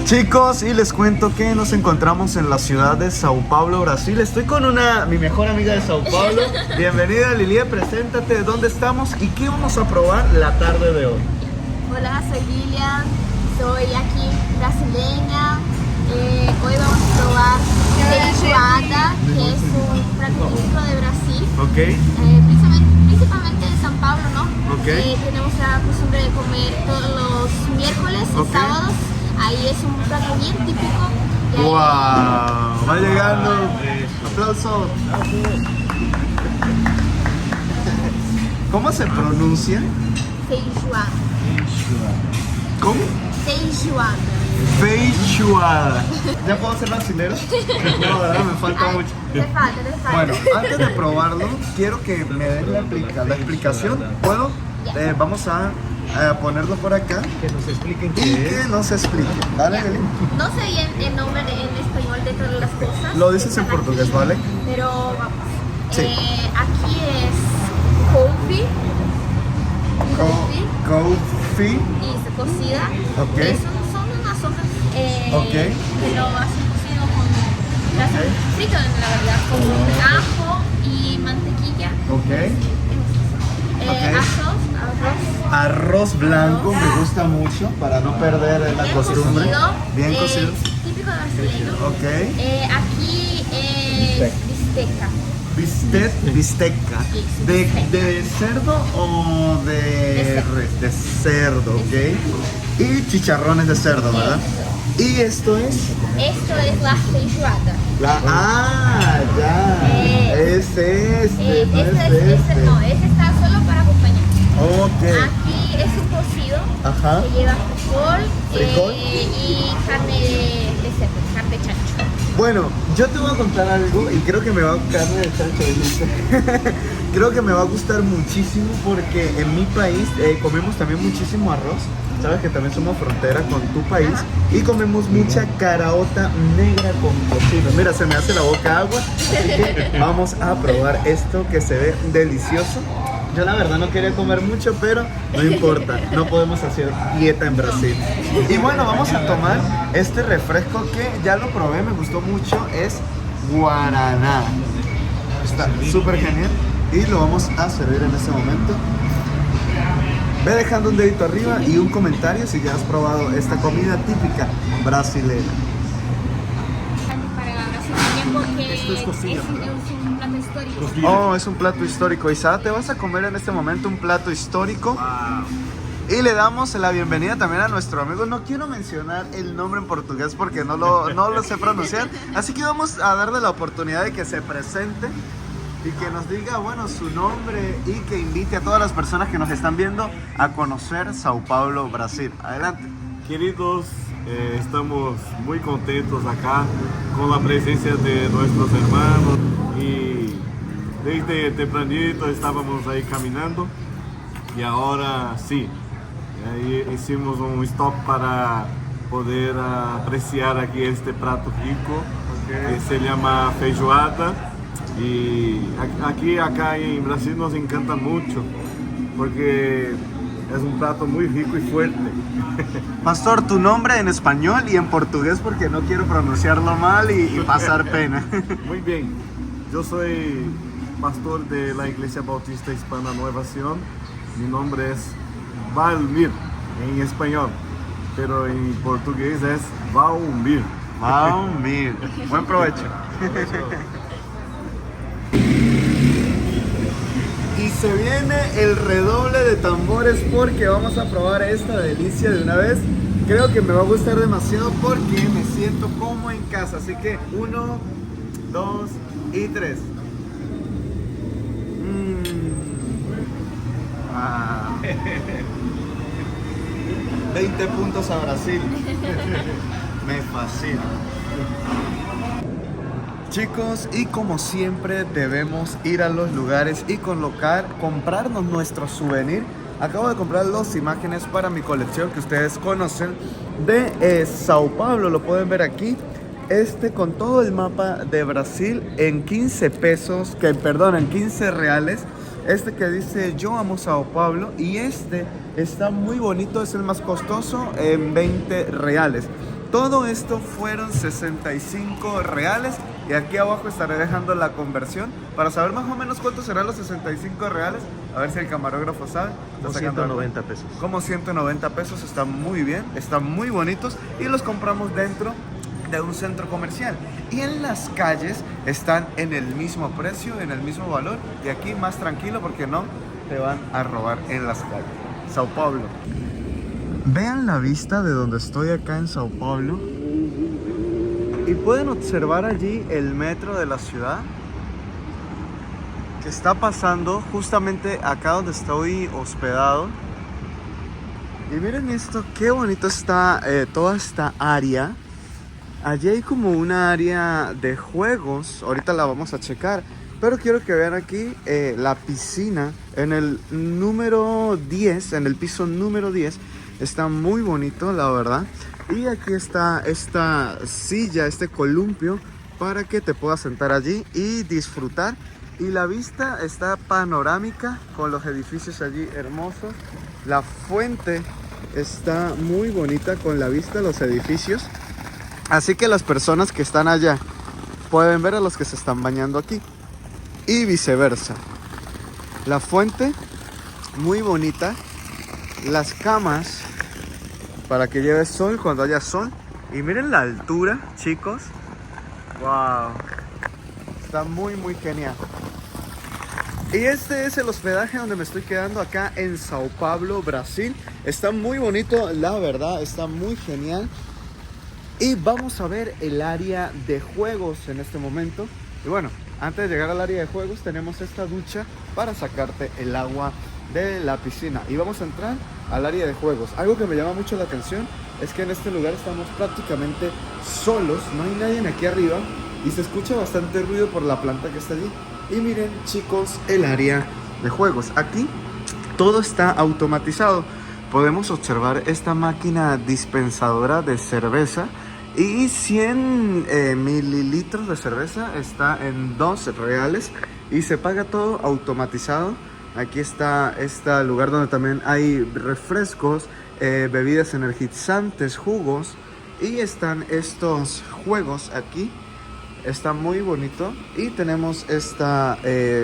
Chicos, y les cuento que nos encontramos en la ciudad de Sao Paulo, Brasil. Estoy con mi mejor amiga de Sao Paulo. Bienvenida, Lilia, preséntate, ¿dónde estamos y qué vamos a probar la tarde de hoy? Hola, soy Lilian, soy aquí brasileña. Hoy vamos a probar feijoada, que es un plato típico de Brasil. Ok. Principalmente de São Paulo, ¿no? Ok. Tenemos la costumbre de comer todos los miércoles y sábados. Ahí es un plato bien típico. ¡Wow! Va llegando. Aplausos. ¿Cómo se pronuncia? Feijoada. ¿Cómo? Feijoada. Feijoada. ¿Ya puedo ser brasilero? No, ¿verdad? Me falta mucho. Te falta. Bueno, antes de probarlo, quiero que me den la explicación. ¿Puedo? Vamos a ponerlo por acá. Que nos expliquen qué es. Que nos expliquen. Dale, Eli. No sé bien el nombre en español de todas las cosas. Lo dices en portugués, ¿vale? Pero vamos. Sí. Aquí es couve. Couve. Y se cocida. Ok. Son unas hojas Ok. que lo hacen cocido con... Lo hacen frito, en la verdad. Con ajo y mantequilla. Ok. Arroz blanco, me gusta mucho para no perder la bien costumbre. Cocido, Bien cocido. Típico brasileño. Ok. Aquí bisteca. Bisteca. ¿De cerdo o de res? De cerdo, ok. Y chicharrones de cerdo, ¿verdad? ¿Y esto es? Esto es la feijoada. Ya. Ese No, ese está solo para acompañar. Ok. Aquí es un cocido. Ajá. Que lleva frijol. ¿Frijol? Y carne de cerdo, carne de chancho. Bueno, yo te voy a contar algo y creo que me va a carne de chancho, dijiste. Creo que me va a gustar muchísimo porque en mi país comemos también muchísimo arroz. Sabes que también somos frontera con tu país y comemos mucha caraota negra con tocino. Mira, se me hace la boca agua, así que vamos a probar esto que se ve delicioso. Yo la verdad no quería comer mucho, pero no importa, no podemos hacer dieta en Brasil. Y bueno, vamos a tomar este refresco que ya lo probé, me gustó mucho, es guaraná. Está súper genial y lo vamos a servir en este momento. Ve dejando un dedito arriba y un comentario si ya has probado esta comida típica brasileña. Esto es cocina, es un plato histórico. Oh, es un plato histórico. Isa, te vas a comer en este momento un plato histórico. Wow. Y le damos la bienvenida también a nuestro amigo. No quiero mencionar el nombre en portugués porque no lo sé pronunciar. Así que vamos a darle la oportunidad de que se presente y que nos diga, bueno, su nombre y que invite a todas las personas que nos están viendo a conocer Sao Paulo, Brasil. Adelante. Queridos, estamos muy contentos acá con la presencia de nuestros hermanos y desde tempranito estábamos ahí caminando y ahora sí, hicimos un stop para poder apreciar aquí este plato rico que se llama feijoada. Y acá en Brasil nos encanta mucho porque es un plato muy rico y fuerte. Pastor, tu nombre en español y en portugués porque no quiero pronunciarlo mal y pasar pena. Muy bien, yo soy pastor de la Iglesia Bautista Hispana Nueva Sion. Mi nombre es Valmir en español, pero en portugués es Valmir. Valmir. Buen provecho. Y se viene el redoble de tambores porque vamos a probar esta delicia de una vez. Creo que me va a gustar demasiado porque me siento como en casa. Así que 1, 2 y 3. 20 puntos a Brasil. Me fascina. Chicos, y como siempre debemos ir a los lugares y comprarnos nuestro souvenir. Acabo de comprar las imágenes para mi colección que ustedes conocen de Sao Paulo, lo pueden ver aquí. Con todo el mapa de Brasil en 15 pesos, en 15 reales. este que dice yo amo Sao Paulo, y este está muy bonito, es el más costoso, en 20 reales. Todo esto fueron 65 reales, y aquí abajo estaré dejando la conversión para saber más o menos cuántos serán los 65 reales. A ver si el camarógrafo sabe. Como 190 pesos. Como 190 pesos, están muy bien, están muy bonitos, y los compramos dentro de un centro comercial. Y en las calles están en el mismo precio, en el mismo valor, y aquí más tranquilo porque no te van a robar en las calles. Sao Paulo. Vean la vista de donde estoy acá en Sao Paulo, y pueden observar allí el metro de la ciudad que está pasando justamente acá donde estoy hospedado. Y miren esto, qué bonito está toda esta área. Allí hay como una área de juegos, ahorita la vamos a checar, pero quiero que vean aquí la piscina en el número 10, en el piso número 10. Está muy bonito, la verdad. Y aquí está esta silla, este columpio, para que te puedas sentar allí y disfrutar. Y la vista está panorámica con los edificios allí hermosos. La fuente está muy bonita con la vista de los edificios. Así que las personas que están allá pueden ver a los que se están bañando aquí. Y viceversa. La fuente, muy bonita. Las camas para que lleves sol cuando haya sol. Y miren la altura, chicos. Wow. Está muy genial. Y este es el hospedaje donde me estoy quedando acá en Sao Paulo, Brasil. Está muy bonito, la verdad, está muy genial. Y vamos a ver el área de juegos en este momento. Y bueno, antes de llegar al área de juegos tenemos esta ducha para sacarte el agua de la piscina. Y vamos a entrar al área de juegos. Algo que me llama mucho la atención es que en este lugar estamos prácticamente solos. No hay nadie aquí arriba y se escucha bastante ruido por la planta que está allí. Y miren, chicos, el área de juegos. Aquí todo está automatizado. Podemos observar esta máquina dispensadora de cerveza. Y 100 mililitros de cerveza está en 2 reales. Y se paga todo automatizado. Aquí está este lugar donde también hay refrescos, bebidas energizantes, jugos. Y están estos juegos aquí. Está muy bonito. Y tenemos esta,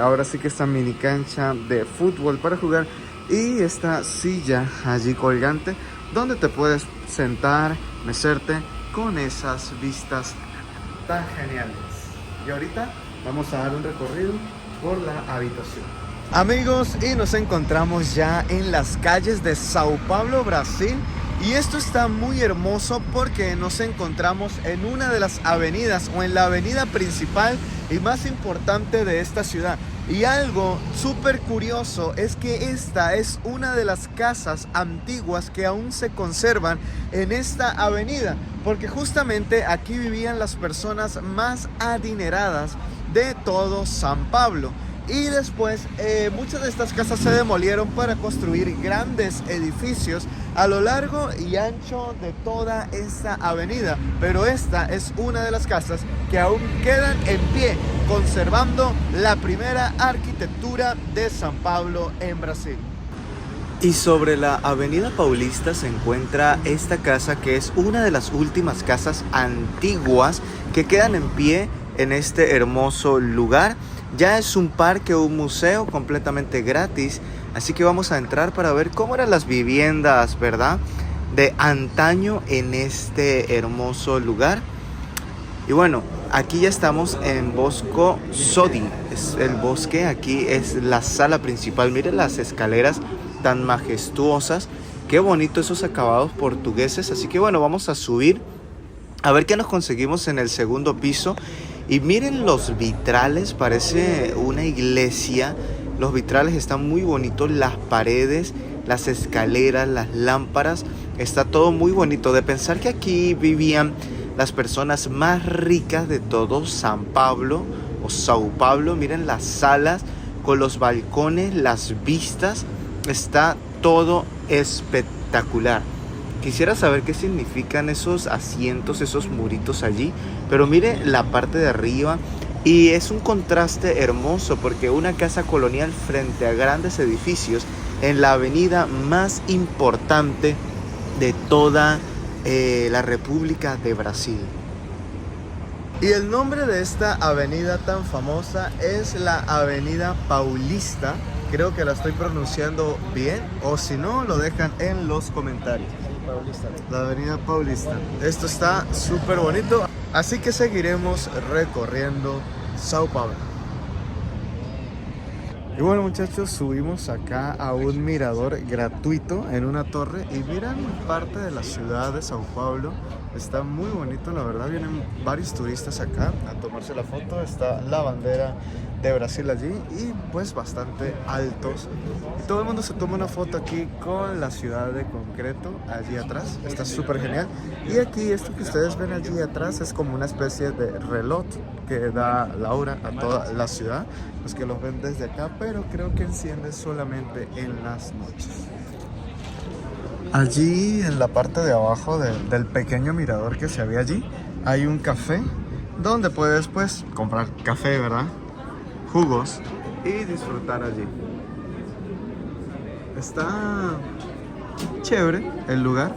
ahora sí que esta mini cancha de fútbol para jugar. Y esta silla allí colgante donde te puedes sentar, mecerte con esas vistas tan geniales. Y ahorita vamos a dar un recorrido por la habitación. Amigos, y nos encontramos ya en las calles de Sao Paulo, Brasil. Y esto está muy hermoso porque nos encontramos en una de las avenidas o en la avenida principal y más importante de esta ciudad. Y algo súper curioso es que esta es una de las casas antiguas que aún se conservan en esta avenida, porque justamente aquí vivían las personas más adineradas de todo San Pablo. Y después muchas de estas casas se demolieron para construir grandes edificios a lo largo y ancho de toda esta avenida. Pero esta es una de las casas que aún quedan en pie, conservando la primera arquitectura de San Pablo en Brasil. Y sobre la avenida Paulista se encuentra esta casa que es una de las últimas casas antiguas que quedan en pie en este hermoso lugar. Ya es un parque o un museo completamente gratis, así que vamos a entrar para ver cómo eran las viviendas, ¿verdad?, de antaño en este hermoso lugar. Y bueno, aquí ya estamos en Bosco Sodi, es el bosque, aquí es la sala principal. Miren las escaleras tan majestuosas, qué bonito esos acabados portugueses. Así que bueno, vamos a subir a ver qué nos conseguimos en el segundo piso. Y miren los vitrales, parece una iglesia. Los vitrales están muy bonitos, las paredes, las escaleras, las lámparas, está todo muy bonito. De pensar que aquí vivían las personas más ricas de todo San Pablo o Sao Paulo. Miren las salas con los balcones, las vistas, está todo espectacular. Quisiera saber qué significan esos asientos, esos muritos allí. Pero mire la parte de arriba, Y es un contraste hermoso porque una casa colonial frente a grandes edificios en la avenida más importante de toda la República de Brasil. Y el nombre de esta avenida tan famosa es la Avenida Paulista. Creo que la estoy pronunciando bien, o si no, lo dejan en los comentarios. Paulista. La Avenida Paulista. Esto está súper bonito, así que seguiremos recorriendo Sao Paulo. Y bueno, muchachos, subimos acá a un mirador gratuito en una torre y miran parte de la ciudad de Sao Paulo. Está muy bonito, la verdad. Vienen varios turistas acá a tomarse la foto. Está la bandera de Brasil allí y pues bastante altos. Y todo el mundo se toma una foto aquí con la ciudad de concreto allí atrás. Está súper genial. Y aquí esto que ustedes ven allí atrás es como una especie de reloj que da la hora a toda la ciudad. Los que los ven desde acá, pero creo que enciende solamente en las noches. Allí en la parte de abajo del pequeño mirador que se ve allí, hay un café donde puedes pues comprar café, ¿verdad? Jugos y disfrutar allí. Está chévere el lugar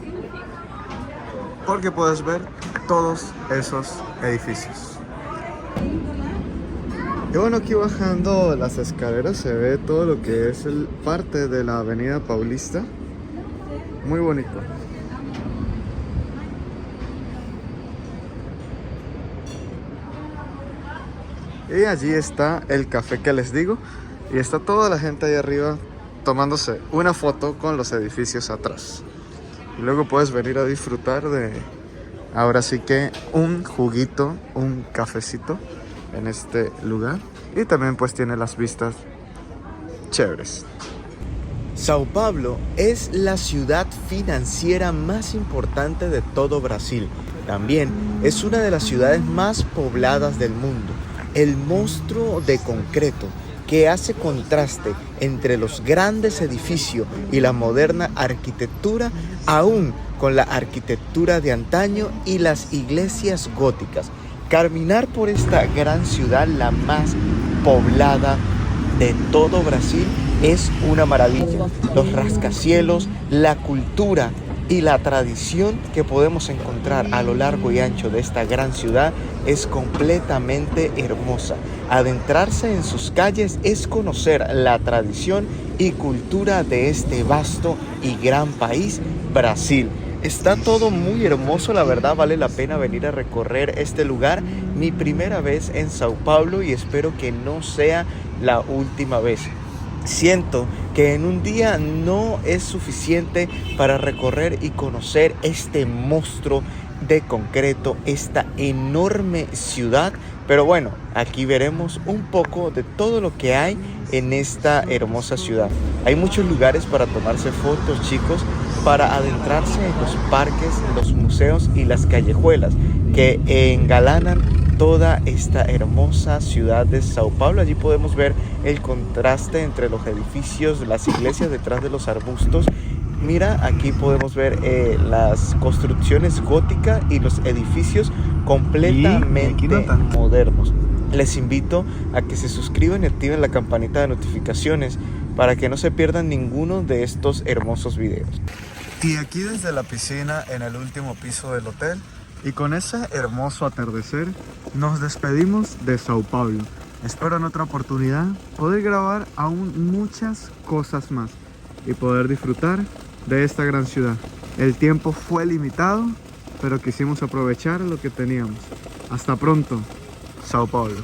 porque puedes ver todos esos edificios. Y bueno, aquí bajando las escaleras se ve todo lo que es parte de la Avenida Paulista. Muy bonito. Y allí está el café que les digo. Y está toda la gente ahí arriba tomándose una foto con los edificios atrás. Y luego puedes venir a disfrutar de, ahora sí que, un juguito, un cafecito en este lugar. Y también pues tiene las vistas chéveres. Sao Paulo es la ciudad financiera más importante de todo Brasil. También es una de las ciudades más pobladas del mundo. El monstruo de concreto que hace contraste entre los grandes edificios y la moderna arquitectura, aún con la arquitectura de antaño y las iglesias góticas. Caminar por esta gran ciudad, la más poblada de todo Brasil, es una maravilla. Los rascacielos, la cultura y la tradición que podemos encontrar a lo largo y ancho de esta gran ciudad es completamente hermosa. Adentrarse en sus calles es conocer la tradición y cultura de este vasto y gran país, Brasil. Está todo muy hermoso, la verdad vale la pena venir a recorrer este lugar. Mi primera vez en Sao Paulo y espero que no sea la última vez. Siento que en un día no es suficiente para recorrer y conocer este monstruo de concreto, esta enorme ciudad. Pero bueno, aquí veremos un poco de todo lo que hay en esta hermosa ciudad. Hay muchos lugares para tomarse fotos, chicos, para adentrarse en los parques, los museos y las callejuelas que engalanan toda esta hermosa ciudad de Sao Paulo. Allí podemos ver el contraste entre los edificios, las iglesias detrás de los arbustos. Mira, aquí podemos ver las construcciones góticas y los edificios completamente modernos. Les invito a que se suscriban y activen la campanita de notificaciones para que no se pierdan ninguno de estos hermosos videos. Y aquí desde la piscina en el último piso del hotel y con ese hermoso atardecer nos despedimos de Sao Paulo. Espero en otra oportunidad poder grabar aún muchas cosas más y poder disfrutar de esta gran ciudad. El tiempo fue limitado, pero quisimos aprovechar lo que teníamos. Hasta pronto, Sao Paulo.